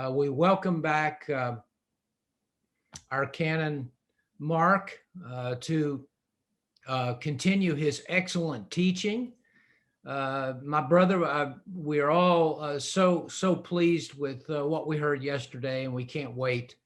We welcome back our Canon Mark to continue his excellent teaching. My brother, we're all so pleased with what we heard yesterday, and we can't wait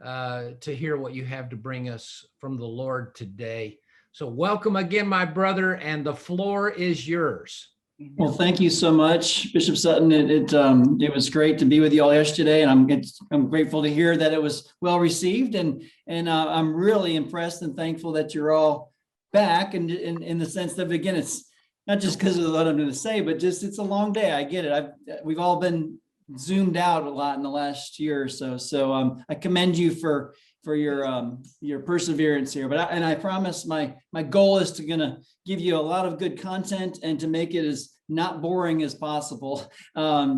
to hear what you have to bring us from the Lord today. So welcome again, my brother, and the floor is yours. Well, thank you so much, Bishop Sutton. It was great to be with you all yesterday, and I'm grateful to hear that it was well received, and I'm really impressed and thankful that you're all back. And in the sense that, again, it's not just because of what I'm going to say, but just it's a long day. I get it. We've all been zoomed out a lot in the last year or so. So I commend you for your perseverance here. But I promise my goal is to gonna give you a lot of good content and to make it as not boring as possible,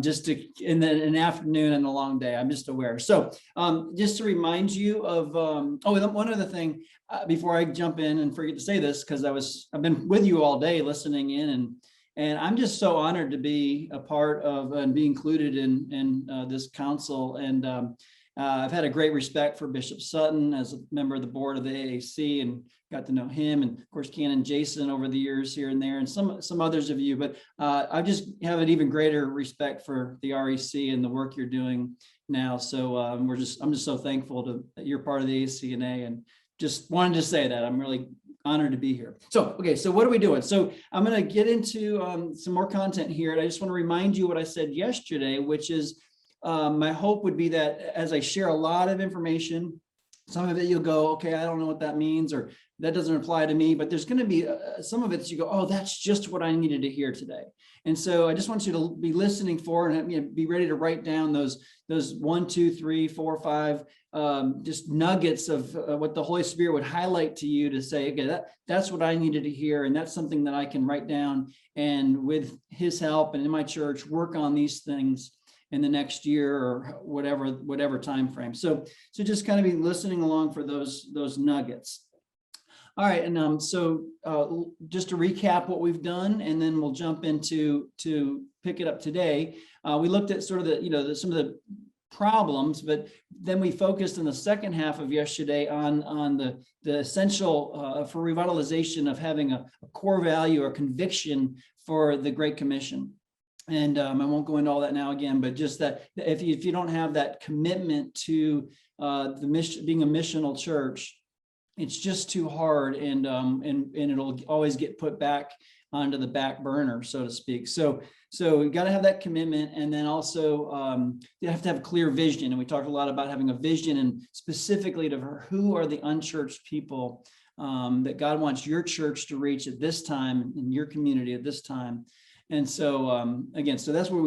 just to in an afternoon and a long day. I'm just aware. So just to remind you of one other thing before I jump in and forget to say this, because I've been with you all day listening in, and I'm just so honored to be a part of and be included in this council. And I've had a great respect for Bishop Sutton as a member of the board of the AAC, and got to know him, and of course Canon Jason over the years here and there, and some others of you. But I just have an even greater respect for the REC and the work you're doing now. So I'm just so thankful that you're part of the ACNA, and just wanted to say that I'm really honored to be here. So okay, so what are we doing? So I'm going to get into some more content here, and I just want to remind you what I said yesterday, which is my hope would be that as I share a lot of information, some of it you'll go, okay, I don't know what that means, or that doesn't apply to me, but there's going to be some of it you go, oh, that's just what I needed to hear today. And so I just want you to be listening for, and be ready to write down those 1, 2, 3, 4, 5 just nuggets of what the Holy Spirit would highlight to you to say, okay, that's what I needed to hear, and that's something that I can write down, and with his help and in my church work on these things in the next year or whatever time frame. So just kind of be listening along for those nuggets. All right, and so just to recap what we've done, and then we'll jump into to pick it up today. We looked at sort of some of the problems, but then we focused in the second half of yesterday on the essential for revitalization of having a core value or conviction for the Great Commission. And I won't go into all that now again, but just that if you don't have that commitment to the mission, being a missional church, it's just too hard, and it'll always get put back onto the back burner, so to speak. So you got to have that commitment, and then also you have to have a clear vision. And we talked a lot about having a vision, and specifically to who are the unchurched people that God wants your church to reach at this time in your community at this time. And so again, so that's what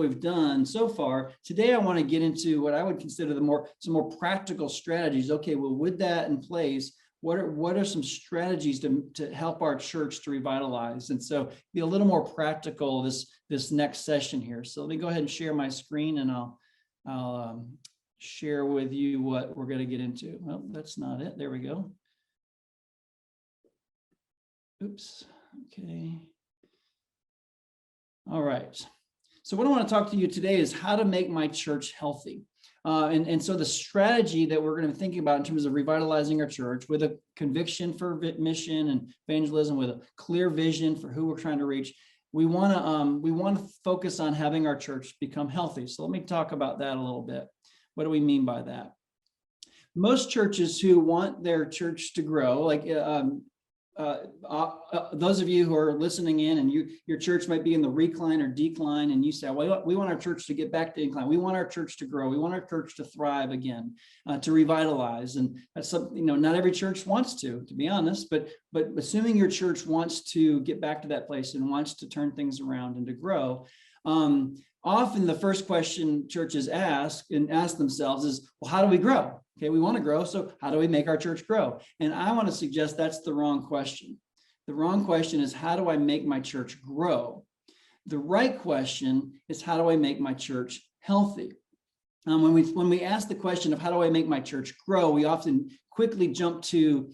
we've done so far. Today, I want to get into what I would consider some more practical strategies. Okay, well, with that in place, what are some strategies to help our church to revitalize? And so be a little more practical this next session here. So let me go ahead and share my screen, and I'll share with you what we're going to get into. Well, that's not it. There we go. Oops. Okay. All right. So what I want to talk to you today is how to make my church healthy. And so the strategy that we're going to be thinking about in terms of revitalizing our church with a conviction for mission and evangelism, with a clear vision for who we're trying to reach, we want to focus on having our church become healthy. So let me talk about that a little bit. What do we mean by that? Most churches who want their church to grow, like those of you who are listening in, and your church might be in the recline or decline, and you say, well, we want our church to get back to incline. We want our church to grow. We want our church to thrive again, to revitalize. And that's something, not every church wants to be honest, but assuming your church wants to get back to that place and wants to turn things around and to grow, often the first question churches ask themselves is, well, how do we grow? Okay, we want to grow, so how do we make our church grow? And I want to suggest that's the wrong question. The wrong question is, how do I make my church grow? The right question is, how do I make my church healthy? When we ask the question of how do I make my church grow, we often quickly jump to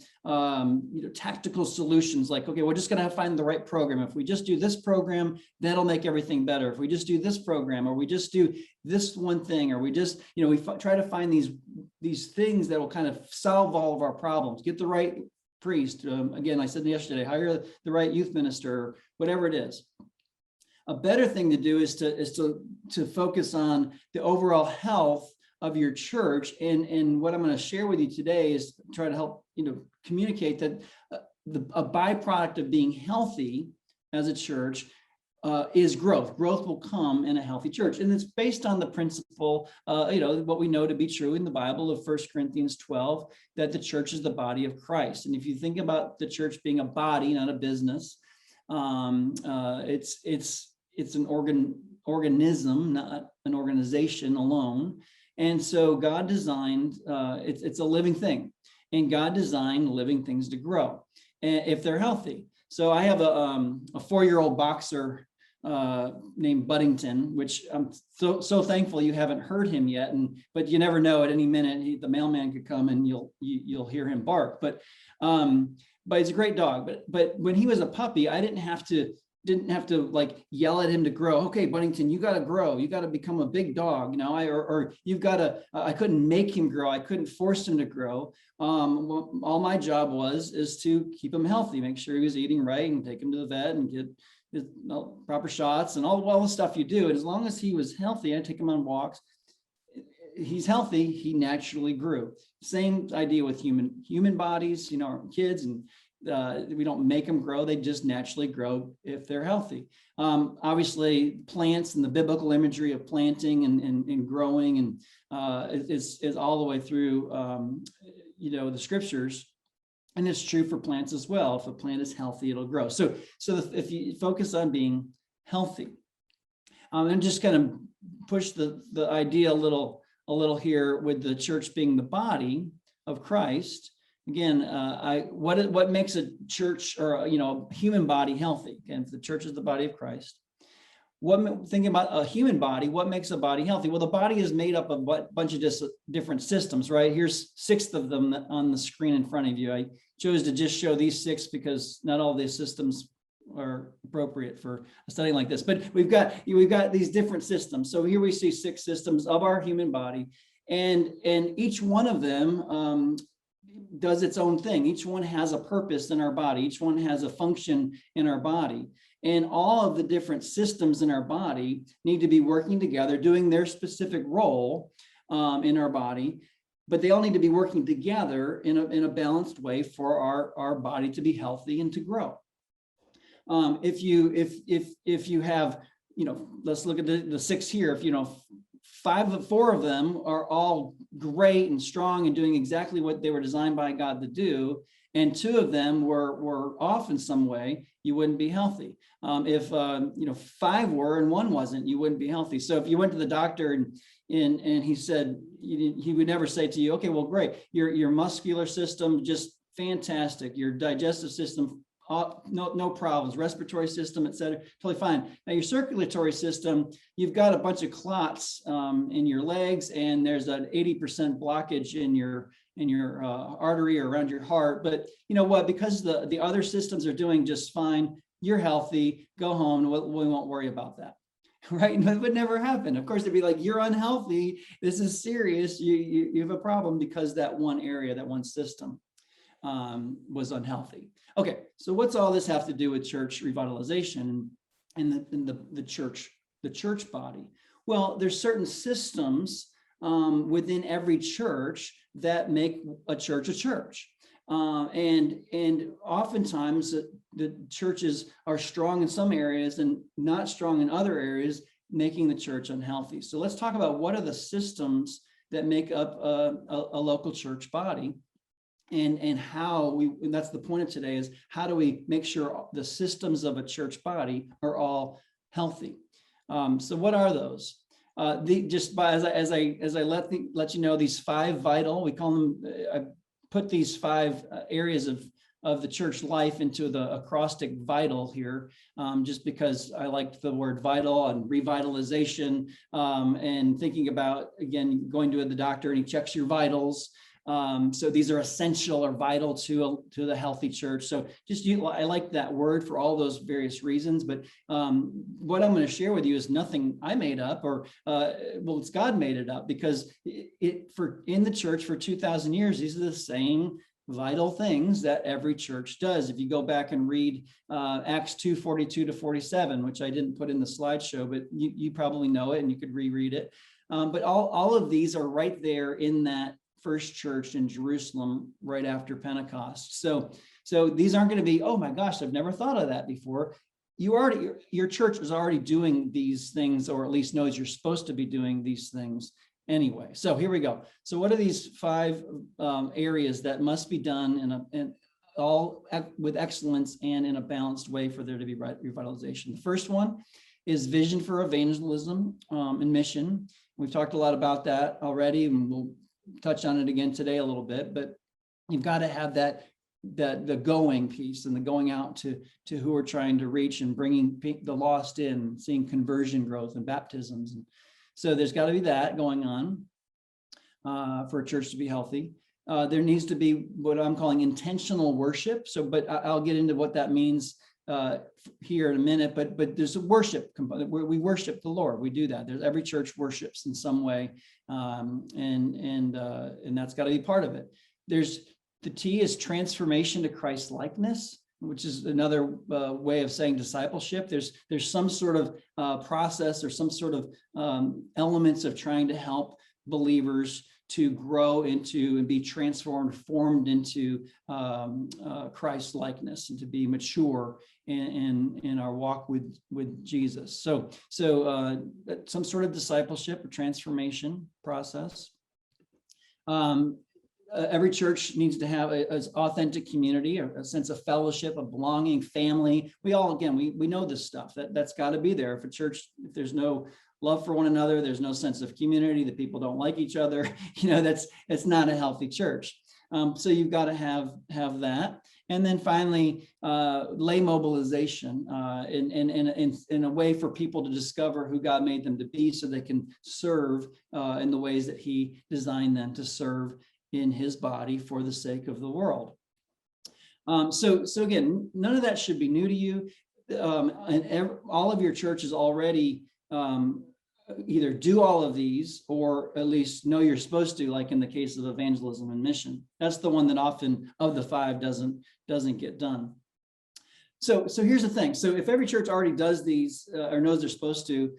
tactical solutions like, okay, we're just going to find the right program. If we just do this program, that'll make everything better. If we just do this program, or we just do this one thing, or we just, we try to find these things that will kind of solve all of our problems. Get the right priest. Again, I said yesterday, hire the right youth minister, whatever it is. A better thing to do is to focus on the overall health of your church. And what I'm going to share with you today is try to help communicate that a byproduct of being healthy as a church is growth. Growth will come in a healthy church, and it's based on the principle, what we know to be true in the Bible of 1 Corinthians 12, that the church is the body of Christ. And if you think about the church being a body, not a business, it's an organism, not an organization alone. And so God designed, it's a living thing, and God designed living things to grow if they're healthy. So I have a 4-year-old boxer named Buddington, which I'm so thankful you haven't heard him yet. But you never know, at any minute the mailman could come and you'll hear him bark. But he's a great dog. But when he was a puppy, I didn't have to like yell at him to grow. Okay, Buddington, you got to grow. You got to become a big dog. Or you've got to. I couldn't make him grow. I couldn't force him to grow. All my job is to keep him healthy, make sure he was eating right, and take him to the vet and get his proper shots and all the stuff you do. And as long as he was healthy, I take him on walks. He's healthy. He naturally grew. Same idea with human bodies. Our kids, and we don't make them grow. They just naturally grow if they're healthy. Obviously, plants and the biblical imagery of planting and growing and is all the way through, the scriptures. And it's true for plants as well. If a plant is healthy, it'll grow. So if you focus on being healthy, and just kind of push the idea a little here with the church being the body of Christ. Again, what makes a church or a human body healthy? Again, if the church is the body of Christ, thinking about a human body, what makes a body healthy? Well, the body is made up of a bunch of different systems, right? Here's 6 of them on the screen in front of you. I chose to just show these 6 because not all these systems are appropriate for a study like this. But we've got these different systems. So here we see 6 systems of our human body, and each one of them does its own thing. Each one has a purpose in our body. Each one has a function in our body. And all of the different systems in our body need to be working together, doing their specific role in our body, but they all need to be working together in a balanced way for our body to be healthy and to grow. If you have, let's look at the 6 here. If 4 of them are all great and strong and doing exactly what they were designed by God to do, and 2 of them were off in some way, you wouldn't be healthy. If 5 were and 1 wasn't, you wouldn't be healthy. So if you went to the doctor and he said, he would never say to you, okay, well, great, your muscular system just fantastic, your digestive system, no problems, respiratory system, et cetera, totally fine. Now your circulatory system, you've got a bunch of clots in your legs, and there's an 80% blockage in your artery or around your heart. But you know what? Because the other systems are doing just fine, you're healthy. Go home. We won't worry about that, right? That would never happen. Of course, they'd be like, "You're unhealthy. This is serious. You have a problem because that one area, that one system, was unhealthy." Okay, so what's all this have to do with church revitalization and the church body? Well, there's certain systems within every church that make a church a church. And oftentimes the churches are strong in some areas and not strong in other areas, making the church unhealthy. So let's talk about what are the systems that make up a local church body, and how and that's the point of today, is how do we make sure the systems of a church body are all healthy? So what are those? As I let you know, these 5 vital, we call them, I put these 5 areas of the church life into the acrostic vital here, just because I liked the word vital and revitalization, and thinking about, again, going to the doctor and he checks your vitals. So these are essential or vital to the healthy church. So I like that word for all those various reasons. But what I'm going to share with you is nothing I made up, or well, it's God made it up, because in the church for 2,000 years, these are the same vital things that every church does. If you go back and read Acts 2:42 to 47, which I didn't put in the slideshow, but you probably know it and you could reread it. But all of these are right there in that first church in Jerusalem right after Pentecost. So these aren't going to be, oh my gosh, I've never thought of that before. Your church is already doing these things, or at least knows you're supposed to be doing these things anyway. So here we go. So what are these 5 areas that must be done all with excellence and in a balanced way for there to be revitalization? The first one is vision for evangelism and mission. We've talked a lot about that already, and we'll touch on it again today a little bit, but you've got to have the going piece and the going out to who we're trying to reach and bringing the lost in, seeing conversion growth and baptisms. And so there's got to be that going on for a church to be healthy. There needs to be what I'm calling intentional worship. But I'll get into what that means here in a minute, but there's a worship component where we worship the Lord. We do that. Every church worships in some way, and that's got to be part of it. The T is transformation to Christ likeness, which is another way of saying discipleship. There's some sort of process or some sort of elements of trying to help believers to grow into and be formed into Christ likeness, and to be mature in our walk with Jesus. So some sort of discipleship or transformation process. Every church needs to have an authentic community, a sense of fellowship, of belonging, family. We know this stuff. That's got to be there. If there's no love for one another, there's no sense of community, the people don't like each other, it's not a healthy church. So you've got to have that. And then finally, lay mobilization in a way for people to discover who God made them to be, so they can serve in the ways that He designed them to serve in His body for the sake of the world. So again, none of that should be new to you. And all of your churches already either do all of these, or at least know you're supposed to, like in the case of evangelism and mission. That's the one that often of the 5 doesn't get done. So here's the thing. So if every church already does these or knows they're supposed to,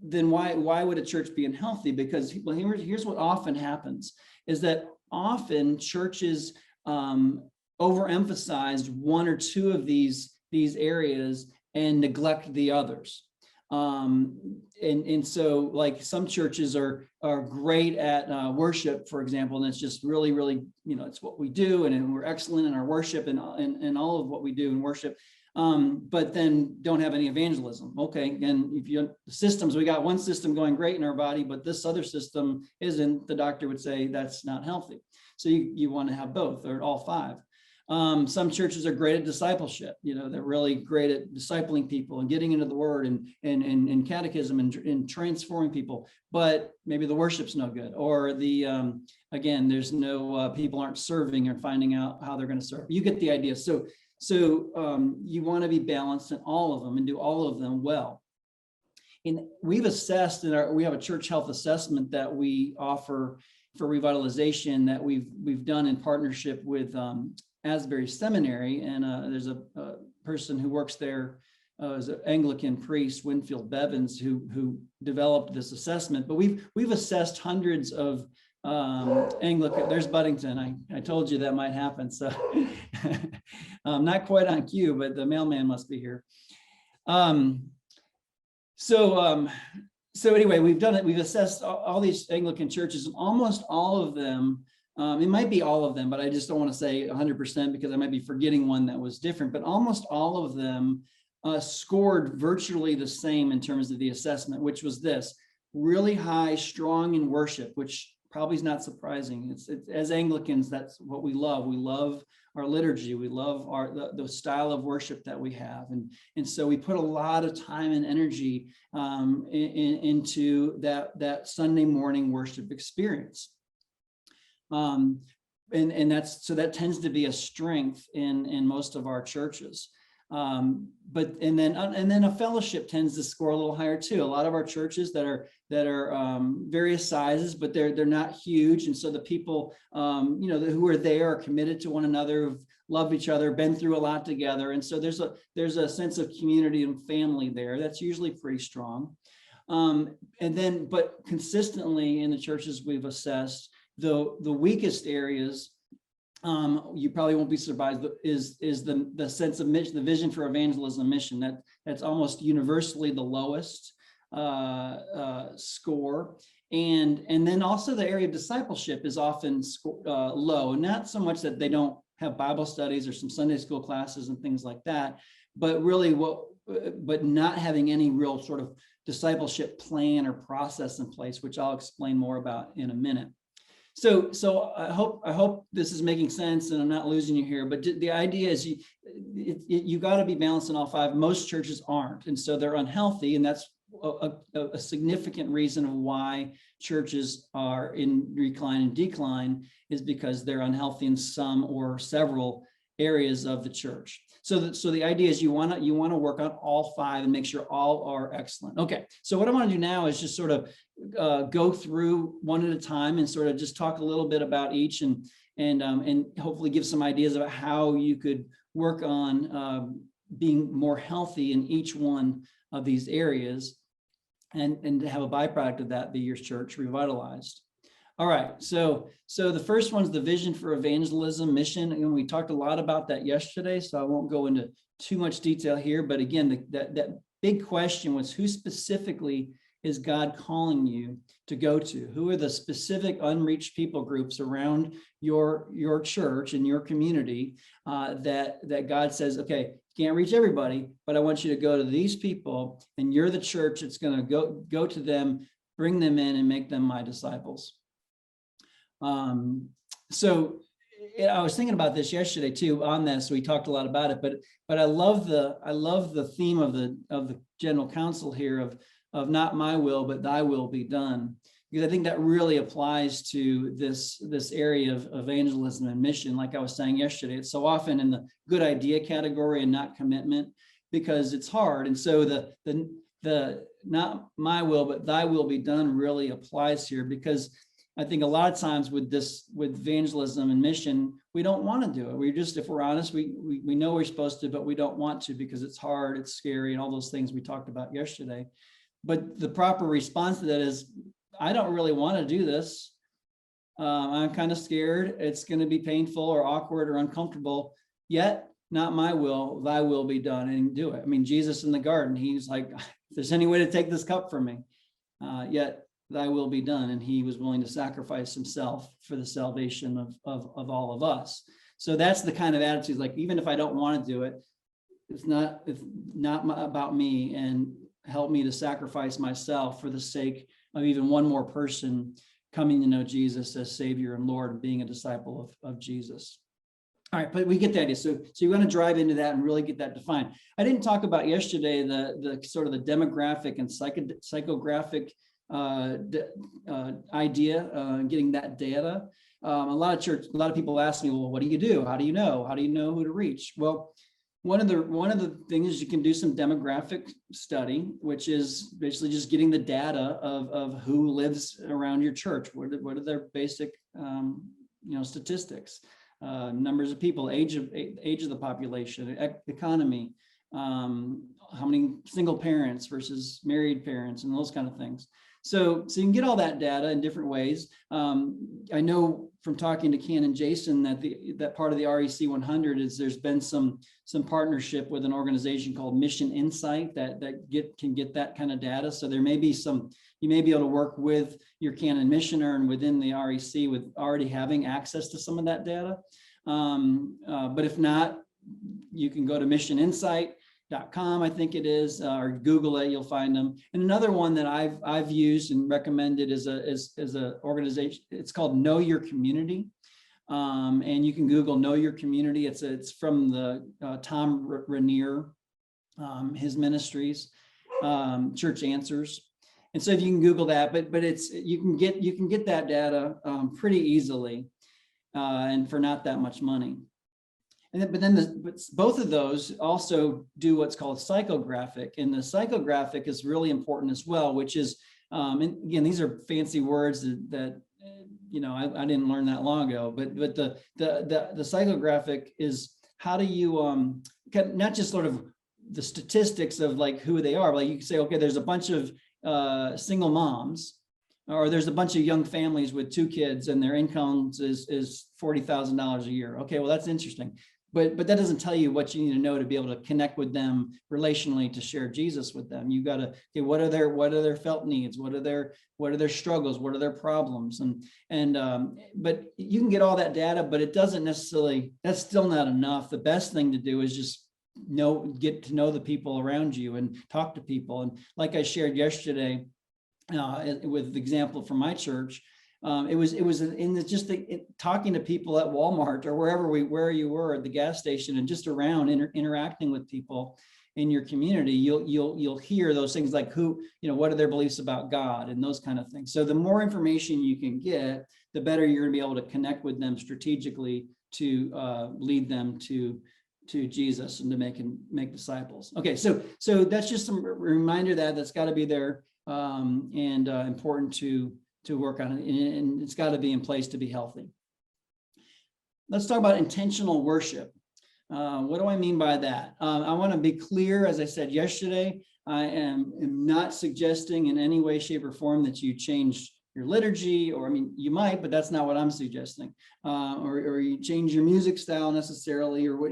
then why would a church be unhealthy? Because here's what often happens, is that often churches overemphasize 1 or 2 of these areas and neglect the others. And so, like, some churches are great at worship, for example, and it's just really, really, it's what we do, and we're excellent in our worship and all of what we do in worship. But then don't have any evangelism. Okay, and if you systems, we got one system going great in our body, but this other system isn't. The doctor would say that's not healthy. So you want to have both, or all 5. Some churches are great at discipleship. They're really great at discipling people and getting into the Word and catechism and transforming people. But maybe the worship's no good, or again, there's no people aren't serving or finding out how they're going to serve. You get the idea. So you want to be balanced in all of them and do all of them well. And we've assessed we have a church health assessment that we offer for revitalization that we've done in partnership with Asbury Seminary, and there's a person who works there as an Anglican priest, Winfield Bevins, who developed this assessment. But we've assessed hundreds of Anglican. There's Buddington. I told you that might happen. So not quite on cue, but the mailman must be here. So anyway, we've done it. We've assessed all these Anglican churches, and almost all of them. It might be all of them, but I just don't want to say 100% because I might be forgetting one that was different. But almost all of them scored virtually the same in terms of the assessment, which was this: really high, strong in worship, which probably is not surprising. It's as Anglicans, that's what we love. We love our liturgy. We love the style of worship that we have, and so we put a lot of time and energy into that Sunday morning worship experience. And that tends to be a strength in most of our churches. But then a fellowship tends to score a little higher too. A lot of our churches that are various sizes, but they're not huge, and so the people who are there are committed to one another, love each other, been through a lot together, and so there's a sense of community and family there. That's usually pretty strong. But consistently in the churches we've assessed, the weakest areas, you probably won't be surprised, but is the sense of mission, the vision for evangelism mission. That's almost universally the lowest score. And then also the area of discipleship is often low. Not so much that they don't have Bible studies or some Sunday school classes and things like that, but really but not having any real sort of discipleship plan or process in place, which I'll explain more about in a minute. So I hope this is making sense and I'm not losing you here, but the idea is you got to be balanced in all five. Most churches aren't, and so they're unhealthy, and that's a significant reason of why churches are in recline and decline, is because they're unhealthy in some or several areas of the church. So the idea is you want to work on all five and make sure all are excellent. Okay, so what I want to do now is just sort of go through one at a time and sort of just talk a little bit about each, and hopefully give some ideas about how you could work on being more healthy in each one of these areas, and to have a byproduct of that be your church revitalized. All right, so the first one's the vision for evangelism mission, and we talked a lot about that yesterday, so I won't go into too much detail here. But again, that big question was, who specifically is God calling you to go to? Who are the specific unreached people groups around your church and your community that God says, okay, can't reach everybody, but I want you to go to these people, and you're the church that's going to go to them, bring them in, and make them my disciples. So I was thinking about this yesterday too on this. We talked a lot about it, but I love the theme of the general council here of not my will, but thy will be done, because I think that really applies to this area of evangelism and mission. Like I was saying yesterday, it's so often in the good idea category and not commitment, because it's hard. And so the not my will, but thy will be done really applies here, because I think a lot of times with evangelism and mission, we don't want to do it. We just, if we're honest, we know we're supposed to, but we don't want to because it's hard, it's scary, and all those things we talked about yesterday. But the proper response to that is, I don't really want to do this. I'm kind of scared. It's going to be painful or awkward or uncomfortable. Yet, not my will, thy will be done, and do it. I mean, Jesus in the garden, he's like, if there's any way to take this cup from me, yet thy will be done. And he was willing to sacrifice himself for the salvation of all of us. So that's the kind of attitude, like, even if I don't want to do it, it's not about me, and help me to sacrifice myself for the sake of even one more person coming to know Jesus as Savior and Lord, and being a disciple of Jesus. All right, but we get the idea. So you're going to drive into that and really get that defined. I didn't talk about yesterday the sort of the demographic and psychographic idea, getting that data. A lot of people ask me, well, what do you do? How do you know? How do you know who to reach? Well, one of the things is you can do some demographic study, which is basically just getting the data of who lives around your church. What are their basic statistics, numbers of people, age of the population, economy, how many single parents versus married parents, and those kind of things. So you can get all that data in different ways. I know from talking to Canon Jason that part of the REC 100 is there's been some partnership with an organization called Mission Insight that can get that kind of data. So there may be you may be able to work with your Canon missioner and within the REC with already having access to some of that data. But if not, you can go to missioninsight.com, I think it is, or Google it, you'll find them. And another one that I've used and recommended is a organization. It's called Know Your Community, and you can Google Know Your Community. It's from the Tom Rainier, his ministries, Church Answers. And so if you can Google that, but you can get that data pretty easily. and for not that much money. But both of those also do what's called psychographic, and the psychographic is really important as well, which is, and again, these are fancy words that I didn't learn that long ago, but the psychographic is how do you not just sort of the statistics of like who they are, like you can say, okay, there's a bunch of single moms, or there's a bunch of young families with 2 kids and their incomes is $40,000 a year. Okay, well, that's interesting. But that doesn't tell you what you need to know to be able to connect with them relationally, to share Jesus with them. You got to, okay, what are their felt needs? What are their struggles? What are their problems? But you can get all that data, but it doesn't necessarily, that's still not enough. The best thing to do is just get to know the people around you and talk to people. And like I shared yesterday, with the example from my church, it was talking to people at Walmart or where you were at the gas station, and just around interacting with people in your community. You'll hear those things like what are their beliefs about God and those kind of things. So the more information you can get, the better you're going to be able to connect with them strategically to lead them to Jesus and to make disciples. Okay, so that's just some reminder that's got to be there, and important to work on it, and it's got to be in place to be healthy. Let's talk about intentional worship. What do I mean by that? I want to be clear, as I said yesterday, I am not suggesting in any way, shape, or form that you change your liturgy, or, I mean, you might, but that's not what I'm suggesting, or you change your music style necessarily, or what,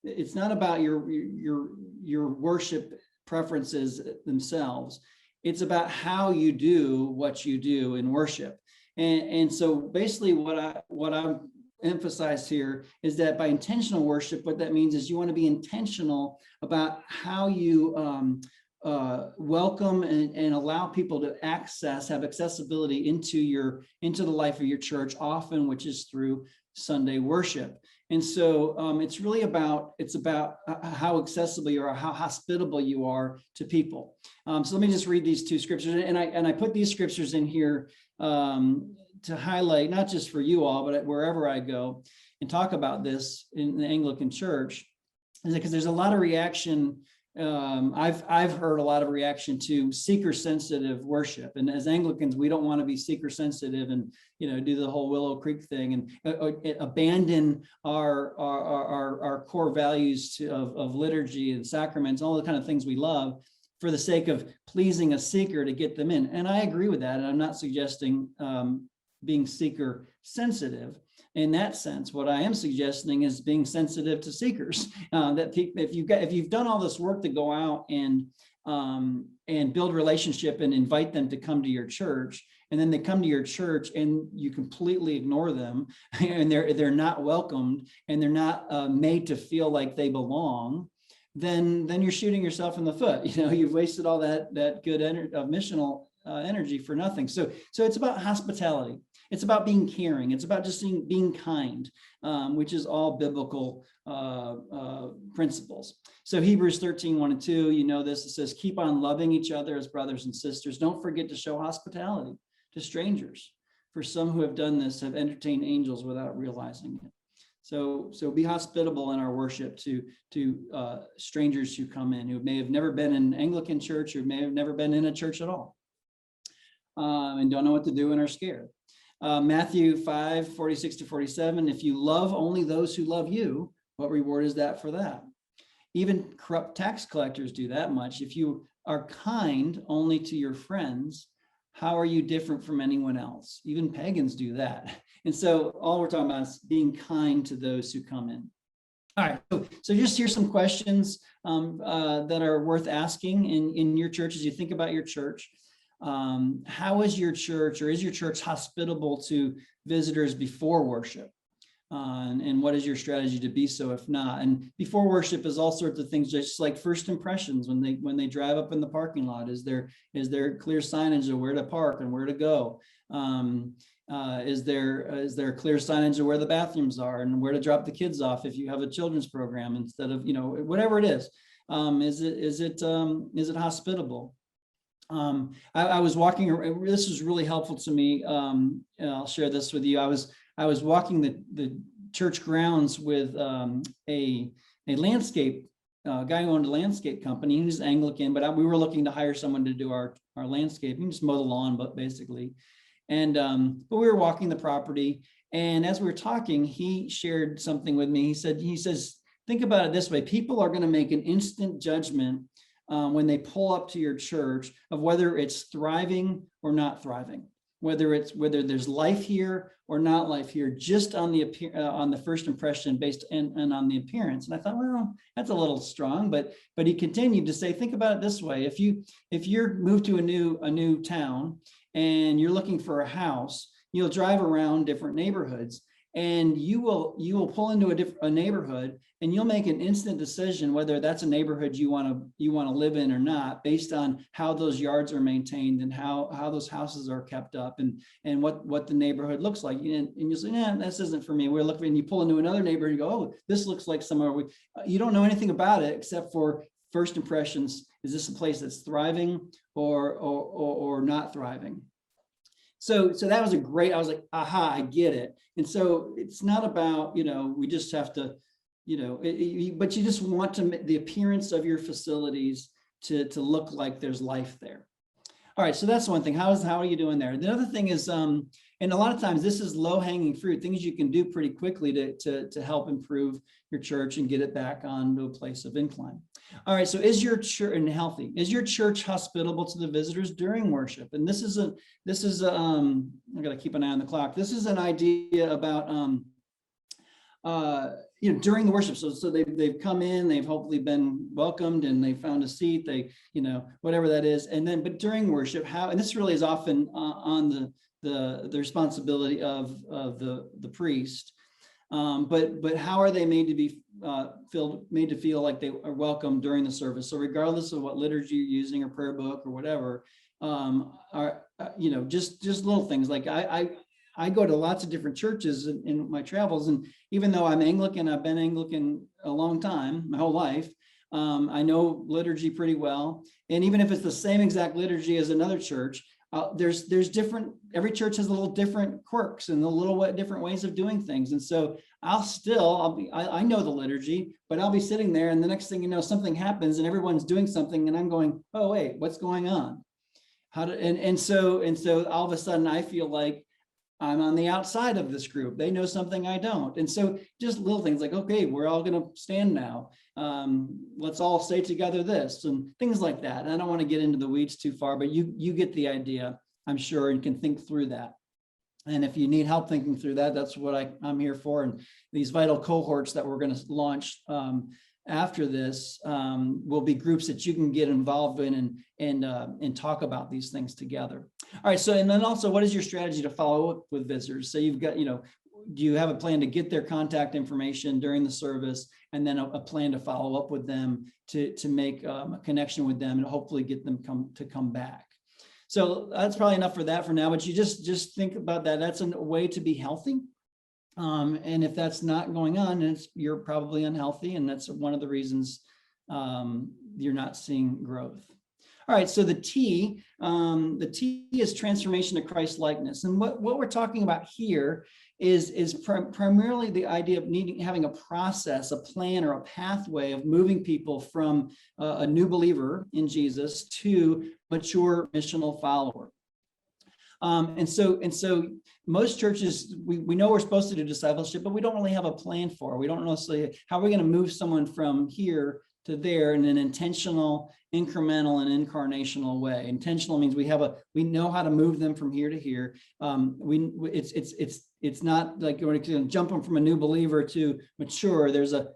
it's not about your worship preferences themselves. It's about how you do what you do in worship. And so basically what I'm emphasized here is that by intentional worship, what that means is you want to be intentional about how you welcome and allow people to have accessibility into the life of your church, often which is through Sunday worship. And so it's really about how accessible you are, how hospitable you are to people. So let me just read these 2 scriptures, and I put these scriptures in here to highlight, not just for you all, but wherever I go and talk about this in the Anglican Church, because there's a lot of reaction. I've heard a lot of reaction to seeker-sensitive worship, and as Anglicans, we don't want to be seeker-sensitive and do the whole Willow Creek thing and abandon our core values of liturgy and sacraments, all the kind of things we love, for the sake of pleasing a seeker to get them in. And I agree with that, and I'm not suggesting being seeker-sensitive. In that sense, what I am suggesting is being sensitive to seekers. That if you've done all this work to go out and build relationship and invite them to come to your church, and then they come to your church and you completely ignore them, and they're not welcomed, and they're not made to feel like they belong, then you're shooting yourself in the foot. You've wasted all that good missional energy for nothing. So it's about hospitality. It's about being caring. It's about just being kind, which is all biblical principles. So Hebrews 13:1-2, this, it says, keep on loving each other as brothers and sisters. Don't forget to show hospitality to strangers. For some who have done this have entertained angels without realizing it. So be hospitable in our worship to strangers who come in, who may have never been in an Anglican church, or may have never been in a church at all, and don't know what to do and are scared. Matthew 5:46-47, if you love only those who love you, what reward is that for that? Even corrupt tax collectors do that much. If you are kind only to your friends, how are you different from anyone else? Even pagans do that. And so all we're talking about is being kind to those who come in. All right, so just here's some questions that are worth asking in your church as you think about your church. How is your church, or is your church hospitable to visitors before worship? And what is your strategy to be so if not? And before worship is all sorts of things, just like first impressions when they drive up in the parking lot. Is there clear signage of where to park and where to go? Is there clear signage of where the bathrooms are and where to drop the kids off if you have a children's program instead of whatever it is? Is it hospitable? I was walking. This was really helpful to me. I'll share this with you. I I was walking the church grounds with a landscape guy who owned a landscape company. He was Anglican, but we were looking to hire someone to do our landscaping, just mow the lawn, but basically. And but we were walking the property, and as we were talking, he shared something with me. He says, think about it this way: people are going to make an instant judgment when they pull up to your church of whether it's thriving or not thriving, whether there's life here or not life here, just on the first impression based and on the appearance. And I thought, well, that's a little strong, but he continued to say, think about it this way: if you're moved to a new town and you're looking for a house, you'll drive around different neighborhoods, and you will pull into a neighborhood, and you'll make an instant decision whether that's a neighborhood you want to live in or not, based on how those yards are maintained and how those houses are kept up, and what the neighborhood looks like. And you'll say, nah, this isn't for me. We're looking, and you pull into another neighborhood, and you go, oh, this looks like somewhere you don't know anything about it except for first impressions. Is this a place that's thriving or not thriving? So that was I was like, aha, I get it. And so it's not about, we just have to, but you just want the appearance of your facilities to look like there's life there. All right, so that's one thing. How are you doing there? The other thing is, and a lot of times this is low-hanging fruit, things you can do pretty quickly to help improve your church and get it back onto a place of incline. All right, so is your church healthy? Is your church hospitable to the visitors during worship? And this is I gotta keep an eye on the clock. This is an idea about during the worship. So they've come in, they've hopefully been welcomed, and they found a seat, they, whatever that is. And then, but during worship, and this really is often on the responsibility of the priest. But how are they made to be made to feel like they are welcome during the service? So regardless of what liturgy you're using or prayer book or whatever, just little things like I go to lots of different churches in my travels, and even though I'm Anglican, I've been Anglican a long time, my whole life. I know liturgy pretty well, and even if it's the same exact liturgy as another church, there's different. Every church has a little different quirks and a little different ways of doing things, and so I know the liturgy, but I'll be sitting there, and the next thing you know, something happens, and everyone's doing something, and I'm going, oh wait, what's going on? So all of a sudden, I feel like I'm on the outside of this group. They know something I don't. And so just little things like, okay, we're all going to stand now. Let's all say together this, and things like that. And I don't want to get into the weeds too far, but you get the idea, I'm sure, and can think through that. And if you need help thinking through that, that's what I'm here for. And these vital cohorts that we're going to launch after this will be groups that you can get involved in and talk about these things together. All right. So, and then also, what is your strategy to follow up with visitors? So you've got, do you have a plan to get their contact information during the service, and then a plan to follow up with them to make a connection with them and hopefully get them to come back? So that's probably enough for that for now, but you just think about that. That's a way to be healthy. And if that's not going on, you're probably unhealthy, and that's one of the reasons you're not seeing growth. All right, so the T is transformation to Christ likeness, and what we're talking about here is primarily the idea of having a process, a plan, or a pathway of moving people from a new believer in Jesus to mature missional follower. And so most churches, we know we're supposed to do discipleship, but we don't really have a plan for it. We don't necessarily, how are we going to move someone from here to there in an intentional, incremental, and incarnational way? Intentional means we know how to move them from here to here. It's not like you're going to jump them from a new believer to mature. There's a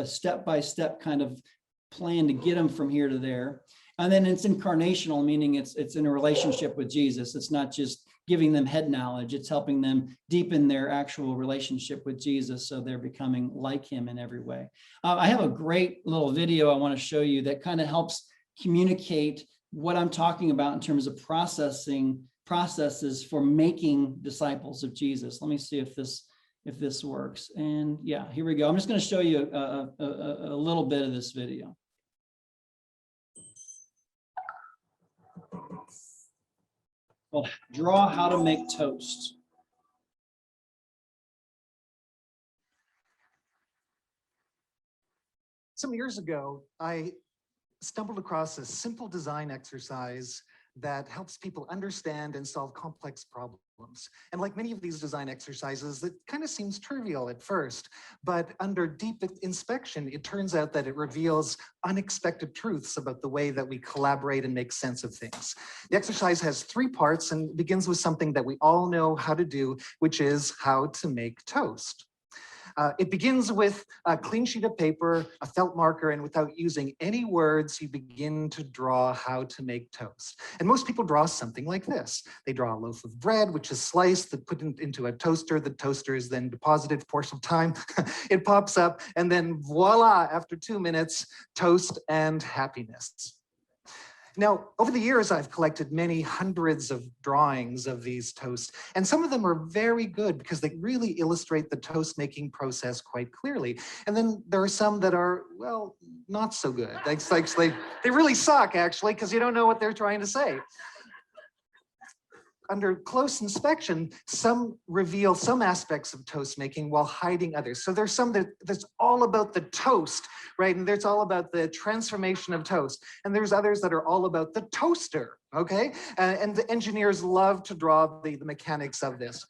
step-by-step kind of plan to get them from here to there. And then it's incarnational, meaning it's in a relationship with Jesus. It's not just giving them head knowledge. It's helping them deepen their actual relationship with Jesus, so they're becoming like him in every way. I have a great little video I want to show you that kind of helps communicate what I'm talking about in terms of processes for making disciples of Jesus. Let me see if this works. And yeah, here we go. I'm just going to show you a little bit of this video. Well, draw how to make toast. Some years ago, I stumbled across a simple design exercise that helps people understand and solve complex problems. And like many of these design exercises, it kind of seems trivial at first, but under deep inspection, it turns out that it reveals unexpected truths about the way that we collaborate and make sense of things. The exercise has 3 parts and begins with something that we all know how to do, which is how to make toast. It begins with a clean sheet of paper, a felt marker, and without using any words, you begin to draw how to make toast. And most people draw something like this. They draw a loaf of bread, which is sliced, and put into a toaster. The toaster is then deposited for some time. It pops up, and then voila, after 2 minutes, toast and happiness. Now, over the years, I've collected many hundreds of drawings of these toasts, and some of them are very good because they really illustrate the toast making process quite clearly. And then there are some that are, well, not so good. They really suck, actually, because you don't know what they're trying to say. Under close inspection, some reveal some aspects of toast making while hiding others. So there's some that's all about the toast, right? And there's all about the transformation of toast. And there's others that are all about the toaster, okay? And the engineers love to draw the mechanics of this.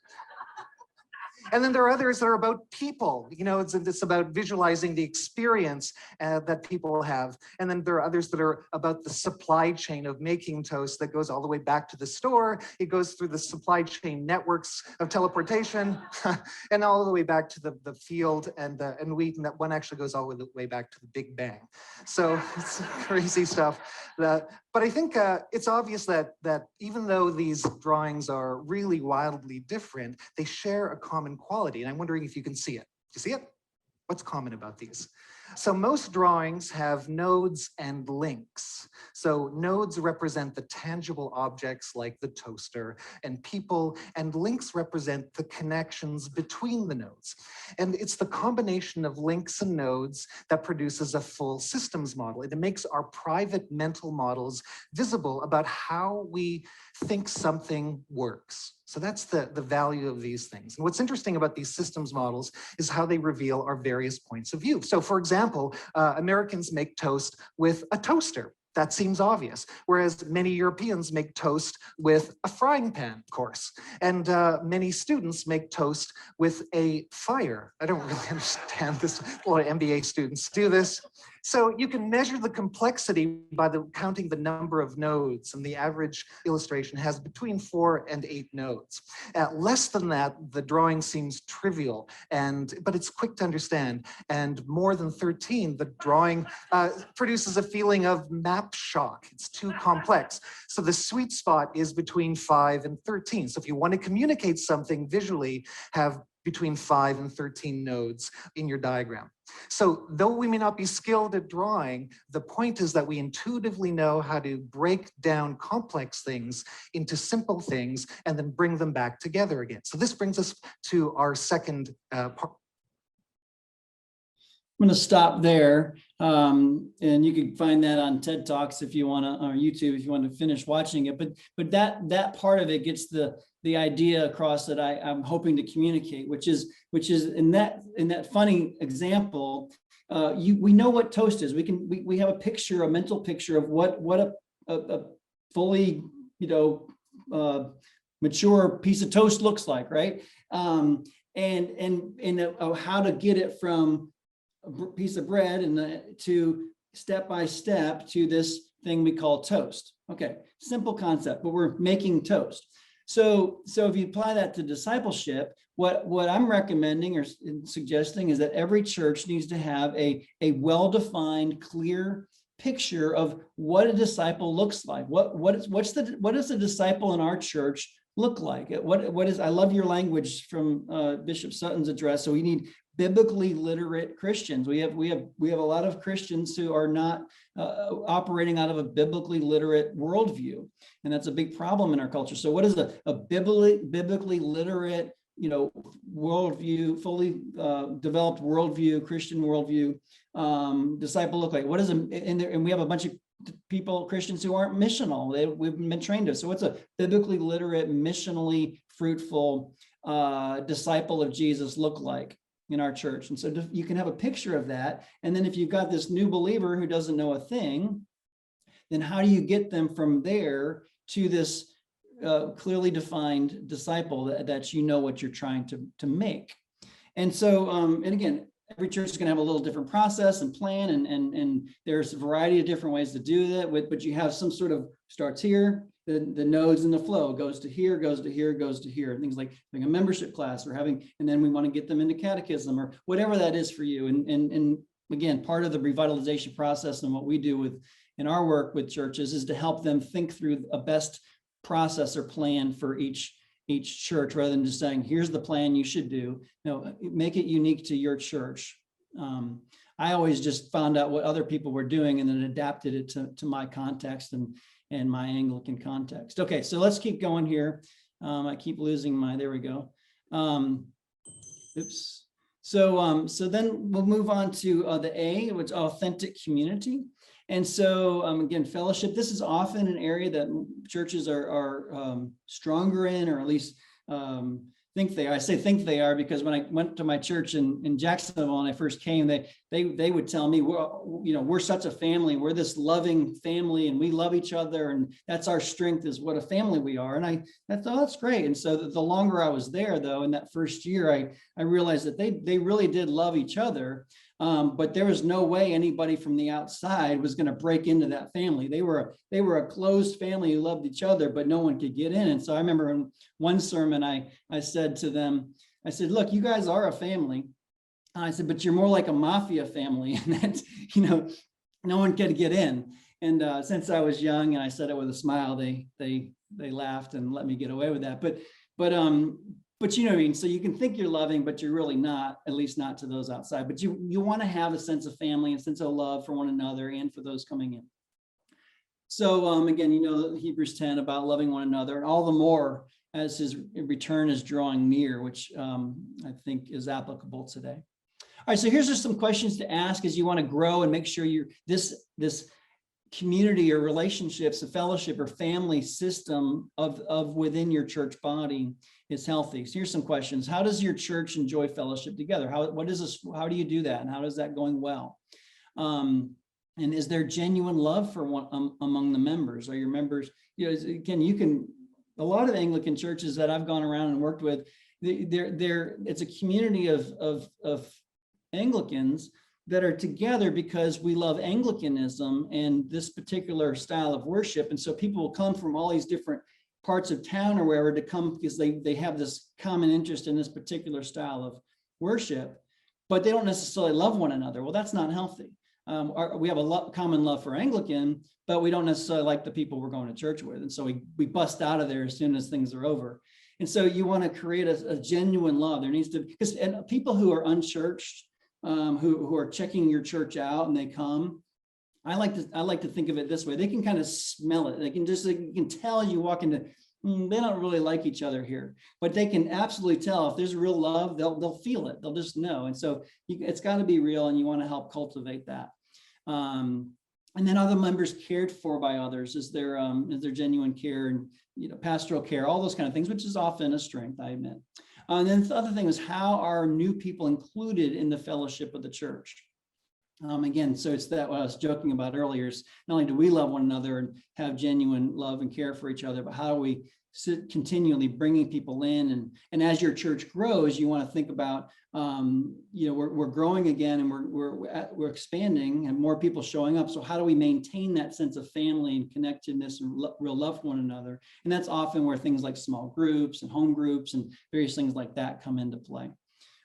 And then there are others that are about people. You know, it's about visualizing the experience that people have. And then there are others that are about the supply chain of making toast that goes all the way back to the store. It goes through the supply chain networks of teleportation and all the way back to the field and wheat. And that one actually goes all the way back to the Big Bang. So it's crazy stuff. But I think it's obvious that even though these drawings are really wildly different, they share a common quality. And I'm wondering if you can see it. Do you see it? What's common about these? So most drawings have nodes and links. So nodes represent the tangible objects like the toaster and people, and links represent the connections between the nodes. And it's the combination of links and nodes that produces a full systems model. It makes our private mental models visible about how we think something works. So that's the value of these things. And what's interesting about these systems models is how they reveal our various points of view. So for example, Americans make toast with a toaster. That seems obvious, whereas many Europeans make toast with a frying pan, of course. And many students make toast with a fire. I don't really understand this. A lot of MBA students do this. So you can measure the complexity by counting the number of nodes, and the average illustration has between 4 and 8 nodes. Less than that, the drawing seems trivial, but it's quick to understand. And more than 13, the drawing produces a feeling of map shock. It's too complex. So the sweet spot is between 5 and 13. So if you want to communicate something visually, have between 5 and 13 nodes in your diagram. So though we may not be skilled at drawing, the point is that we intuitively know how to break down complex things into simple things and then bring them back together again. So this brings us to our second part. I'm going to stop there, and you can find that on TED Talks if you want to, or YouTube if you want to finish watching it. But that part of it gets the idea across that I'm hoping to communicate, which is in that funny example, we know what toast is. We have a mental picture of what a fully mature piece of toast looks like, right? And how to get it from a piece of bread and to step by step to this thing we call toast. Okay, simple concept, but we're making toast. So if you apply that to discipleship, what I'm recommending or suggesting is that every church needs to have a well-defined, clear picture of what a disciple looks like. What does a disciple in our church look like? I love your language from Bishop Sutton's address. So we need biblically literate Christians. We have a lot of Christians who are not operating out of a biblically literate worldview, and that's a big problem in our culture. So what is a biblically literate, worldview, fully developed worldview, Christian worldview disciple look like? What is and we have a bunch of people, Christians who aren't missional. We've been trained to. So what's a biblically literate, missionally fruitful disciple of Jesus look like? in our church. And so you can have a picture of that. And then if you've got this new believer who doesn't know a thing, then how do you get them from there to this clearly defined disciple that you know what you're trying to make? And so, and again, every church is going to have a little different process and plan, and there's a variety of different ways to do that. But you have some sort of starts here, the nodes in the flow goes to here, goes to here, goes to here. Things like having a membership class or and then we want to get them into catechism or whatever that is for you. And again, part of the revitalization process and what we do in our work with churches is to help them think through a best process or plan for each church, rather than just saying, here's the plan you should do. Make it unique to your church. I always just found out what other people were doing and then adapted it to my context and my Anglican context. Okay, so let's keep going here. I keep losing there we go. Oops. So then we'll move on to the A, which is authentic community. And so again, fellowship, this is often an area that churches are stronger in, or at least think they are. I say think they are because when I went to my church in Jacksonville when I first came, they would tell me, we're such a family, we're this loving family and we love each other, and that's our strength, is what a family we are. And I thought, that's great. And so the longer I was there, though, in that first year, I realized that they really did love each other. But there was no way anybody from the outside was going to break into that family. They were a closed family who loved each other, but no one could get in. And so I remember in one sermon, I said to them, I said, look, you guys are a family. I said, but you're more like a mafia family, and that, no one could get in. And since I was young and I said it with a smile, they laughed and let me get away with that. But you know what I mean? So you can think you're loving, but you're really not, at least not to those outside. But you want to have a sense of family, a sense of love for one another and for those coming in. So again, Hebrews 10 about loving one another, and all the more as his return is drawing near, which I think is applicable today. All right, so here's just some questions to ask as you want to grow and make sure this community or relationships, a fellowship or family system of within your church body is healthy. So here's some questions. How does your church enjoy fellowship together? How do you do that? And how is that going well? And is there genuine love for one among the members? Are your members, again, a lot of Anglican churches that I've gone around and worked with, it's a community of Anglicans that are together because we love Anglicanism and this particular style of worship. And so people will come from all these different parts of town or wherever to come because they have this common interest in this particular style of worship, but they don't necessarily love one another. Well, that's not healthy. We have a common love for Anglican, but we don't necessarily like the people we're going to church with. And so we bust out of there as soon as things are over. And so you want to create a genuine love. There needs to, because people who are unchurched, who are checking your church out and they come, I like to think of it this way. They can kind of smell it. You can tell you walk into, they don't really like each other here, but they can absolutely tell if there's real love, they'll feel it. They'll just know. And so it's got to be real, and you want to help cultivate that. And then other members cared for by others. Is there genuine care and pastoral care, all those kind of things, which is often a strength, I admit. And then the other thing is, how are new people included in the fellowship of the church? Again, so it's that what I was joking about earlier is not only do we love one another and have genuine love and care for each other, but how do we continually bringing people in, and as your church grows, you want to think about, we're growing again and we're expanding and more people showing up. So how do we maintain that sense of family and connectedness and real love for one another? And that's often where things like small groups and home groups and various things like that come into play.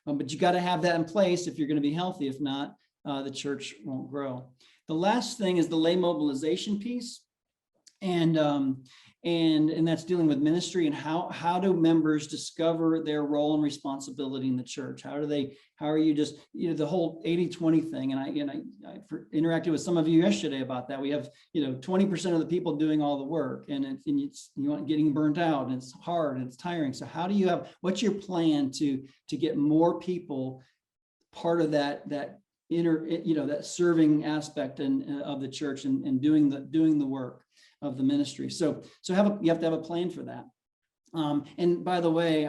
But you got to have that in place if you're going to be healthy. If not, the church won't grow. The last thing is the lay mobilization piece. And that's dealing with ministry and how do members discover their role and responsibility in the church? How are you just, the whole 80-20 thing. And I interacted with some of you yesterday about that. We have, 20% of the people doing all the work, and you want getting burnt out, and it's hard and it's tiring. So what's your plan to get more people part of that that serving aspect of the church and doing the work of the ministry. So you have to have a plan for that. And by the way,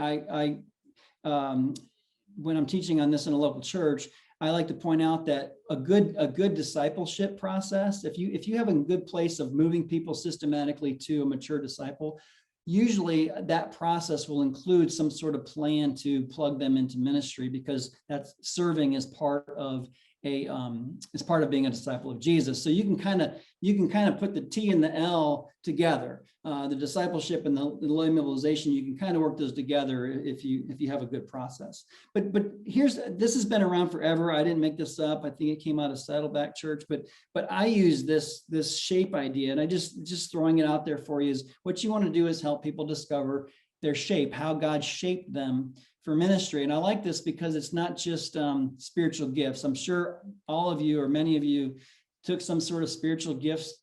when I'm teaching on this in a local church, I like to point out that a good discipleship process, if you have a good place of moving people systematically to a mature disciple, usually that process will include some sort of plan to plug them into ministry, because that's serving as part of being a disciple of Jesus. So you can kind of put the T and the L together. The discipleship and the lay mobilization, you can kind of work those together if you have a good process. But this has been around forever. I didn't make this up. I think it came out of Saddleback Church, but I use this shape idea, and I just throwing it out there for you, is what you want to do is help people discover their shape, how God shaped them for ministry. And I like this because it's not just spiritual gifts. I'm sure all of you, or many of you, took some sort of spiritual gifts,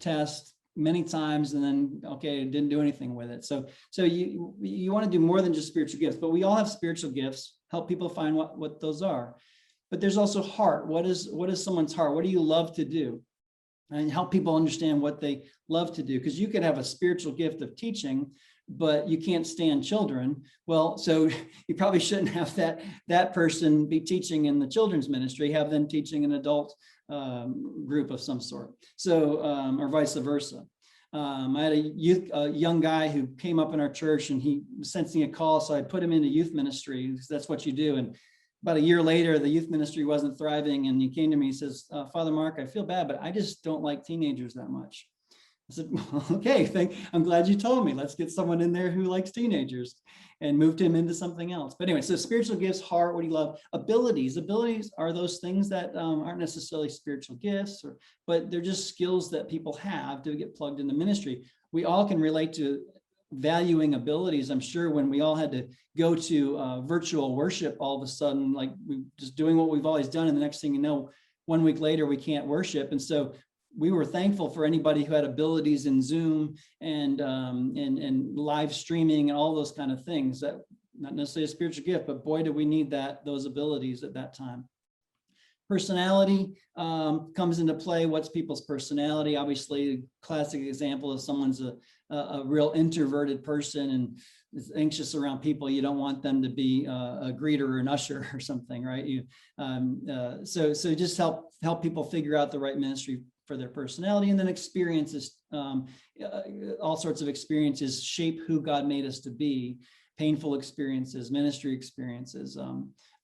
test many times, and then didn't do anything with it. So you want to do more than just spiritual gifts, but we all have spiritual gifts. Help people find what those are. But there's also heart. What is someone's heart? What do you love to do? And help people understand what they love to do, because you could have a spiritual gift of teaching, but you can't stand children. Well, so you probably shouldn't have that person be teaching in the children's ministry, have them teaching an adult group of some sort. So, or vice versa. I had a young guy who came up in our church, and he was sensing a call. So I put him into youth ministry, because that's what you do. And about a year later, the youth ministry wasn't thriving. And he came to me, he says, Father Mark, I feel bad, but I just don't like teenagers that much. I said, well, okay, I'm glad you told me. Let's get someone in there who likes teenagers, and moved him into something else. But anyway, so spiritual gifts, heart, what do you love? Abilities are those things that aren't necessarily spiritual gifts, but they're just skills that people have to get plugged into ministry. We all can relate to valuing abilities. I'm sure when we all had to go to virtual worship all of a sudden, like we just doing what we've always done, and the next thing you know, 1 week later, we can't worship. And so we were thankful for anybody who had abilities in Zoom and live streaming and all those kind of things. That not necessarily a spiritual gift, but boy, do we need those abilities at that time. Personality comes into play. What's people's personality? Obviously, a classic example is someone's a real introverted person and is anxious around people. You don't want them to be a greeter or an usher or something, right? So just help people figure out the right ministry for their personality. And then experiences, all sorts of experiences shape who God made us to be. Painful experiences, ministry experiences.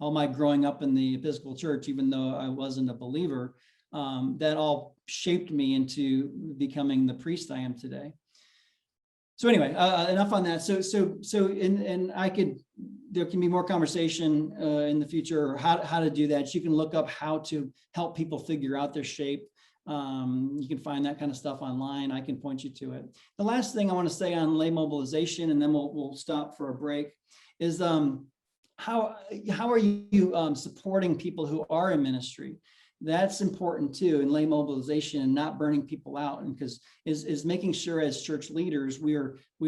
All my growing up in the Episcopal Church, even though I wasn't a believer, that all shaped me into becoming the priest I am today. So anyway, enough on that. There can be more conversation in the future, or how to do that. You can look up how to help people figure out their shape. You can find that kind of stuff online. I can point you to it. The last thing I want to say on lay mobilization, and then we'll stop for a break, is how are you supporting people who are in ministry? That's important too in lay mobilization, and not burning people out, and because is making sure as church leaders we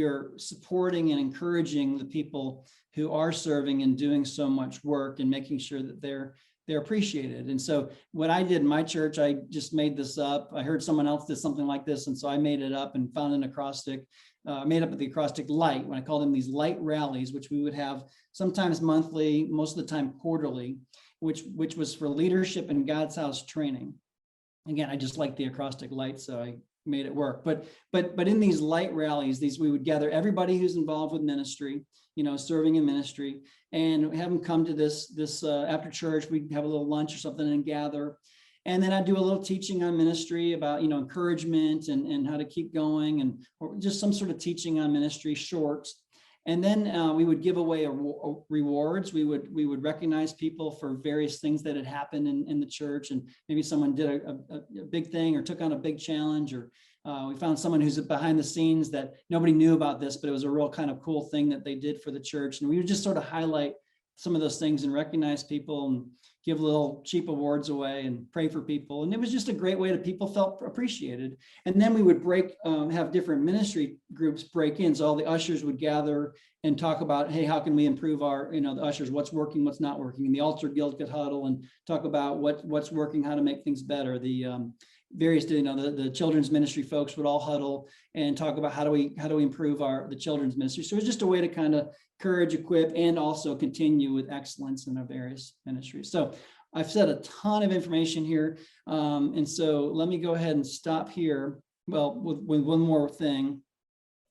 are supporting and encouraging the people who are serving and doing so much work, and making sure that they're appreciated. And so what I did in my church, I just made this up. I heard someone else did something like this, and so I made it up and found an acrostic, made up the acrostic light, when I called them these light rallies, which we would have sometimes monthly, most of the time quarterly, which was for leadership and God's house training. Again, I just like the acrostic light, so I made it work. But in these light rallies, we would gather everybody who's involved with ministry, serving in ministry, and have them come to this after church. We'd have a little lunch or something and gather. And then I'd do a little teaching on ministry about, encouragement and how to keep going, or just some sort of teaching on ministry, shorts. And then we would give away rewards. We would recognize people for various things that had happened in the church, and maybe someone did a big thing or took on a big challenge, or we found someone who's behind the scenes that nobody knew about this, but it was a real kind of cool thing that they did for the church. And we would just sort of highlight some of those things and recognize people and give little cheap awards away and pray for people. And it was just a great way that people felt appreciated. And then we would have different ministry groups break in. So all the ushers would gather and talk about, hey, how can we improve our, the ushers, what's working, what's not working. And the altar guild could huddle and talk about what's working, how to make things better. The various, the children's ministry folks would all huddle and talk about how do we improve the children's ministry. So it's just a way to kind of encourage, equip, and also continue with excellence in our various ministries. So I've said a ton of information here. And so let me go ahead and stop here. Well, with one more thing,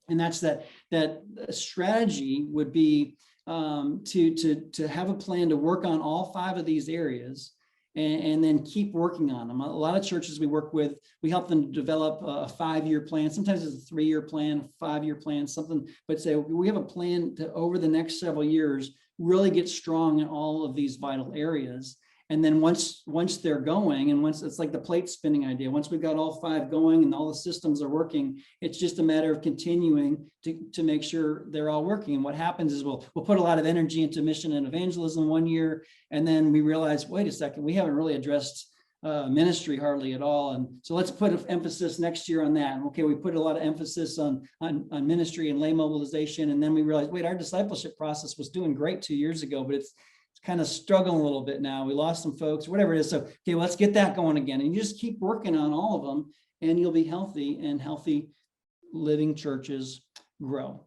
and that's that strategy would be to have a plan to work on all 5 of these areas and then keep working on them. A lot of churches we work with, we help them develop a 5-year plan. Sometimes it's a 3-year plan, 5-year plan, something, but say we have a plan to over the next several years, really get strong in all of these vital areas. And then once they're going, and once it's like the plate spinning idea, once we've got all 5 going and all the systems are working, it's just a matter of continuing to make sure they're all working. And what happens is we'll put a lot of energy into mission and evangelism one year, and then we realize, wait a second, we haven't really addressed ministry hardly at all. And so let's put an emphasis next year on that. And okay, we put a lot of emphasis on ministry and lay mobilization, and then we realized, wait, our discipleship process was doing great 2 years ago, but it's kind of struggling a little bit now. We lost some folks, whatever it is. So, okay, well, let's get that going again. And you just keep working on all of them, and you'll be healthy, and healthy living churches grow.